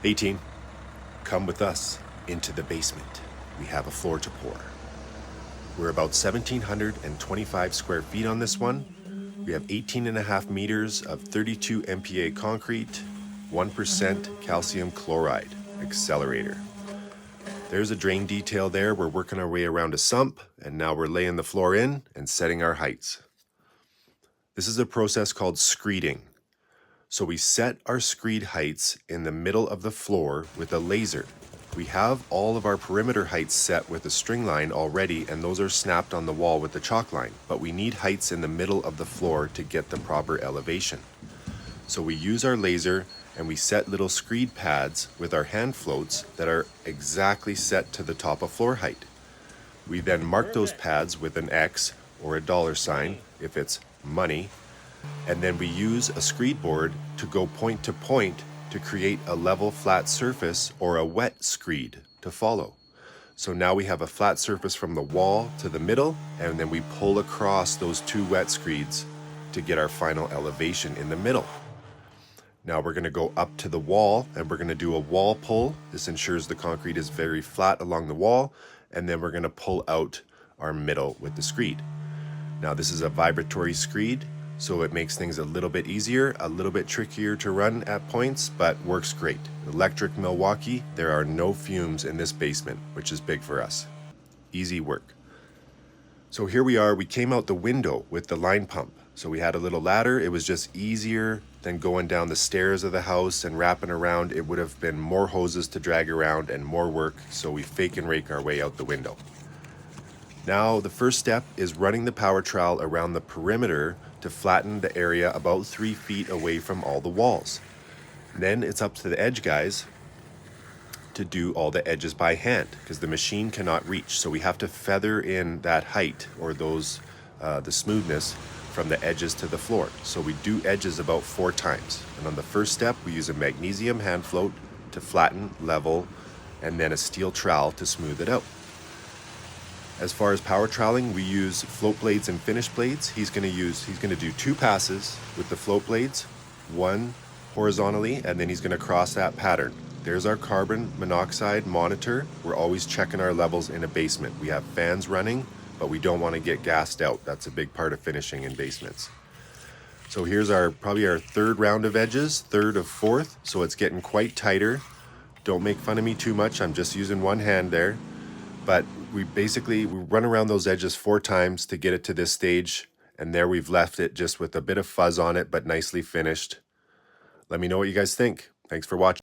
18. Come with us into the basement. We have a floor to pour. We're about 1,725 square feet on this one. We have 18.5 meters of 32 MPa concrete, 1% calcium chloride accelerator. There's a drain detail there. We're working our way around a sump, and now we're laying the floor in and setting our heights. This is a process called screeding. So we set our screed heights in the middle of the floor with a laser. We have all of our perimeter heights set with a string line already, and those are snapped on the wall with the chalk line, but we need heights in the middle of the floor to get the proper elevation. So we use our laser and we set little screed pads with our hand floats that are exactly set to the top of floor height. We then mark those pads with an X or a dollar sign if it's money, and then we use a screed board to go point to point to create a level flat surface or a wet screed to follow. So now we have a flat surface from the wall to the middle, and then we pull across those two wet screeds to get our final elevation in the middle. Now we're going to go up to the wall and we're going to do a wall pull. This ensures the concrete is very flat along the wall, and then we're going to pull out our middle with the screed. Now this is a vibratory screed, so it makes things a little bit easier, a little bit trickier to run at points, but works great. Electric Milwaukee, there are no fumes in this basement, which is big for us. Easy work. So here we are, we came out the window with the line pump. So we had a little ladder. It was just easier than going down the stairs of the house and wrapping around. It would have been more hoses to drag around and more work, so we fake and rake our way out the window. Now the first step is running the power trowel around the perimeter to flatten the area about 3 feet away from all the walls. Then it's up to the edge guys to do all the edges by hand because the machine cannot reach. So we have to feather in that height or those the smoothness from the edges to the floor. So we do edges about 4 times. And on the first step, we use a magnesium hand float to flatten, level, and then a steel trowel to smooth it out. As far as power troweling, we use float blades and finish blades. He's going to do 2 passes with the float blades, 1 horizontally, and then he's going to cross that pattern. There's our carbon monoxide monitor. We're always checking our levels in a basement. We have fans running, but we don't want to get gassed out. That's a big part of finishing in basements. So here's probably our 3rd round of edges, 3rd of 4th. So it's getting quite tighter. Don't make fun of me too much. I'm just using one hand there. But we run around those edges 4 times to get it to this stage. And there we've left it just with a bit of fuzz on it, but nicely finished. Let me know what you guys think. Thanks for watching.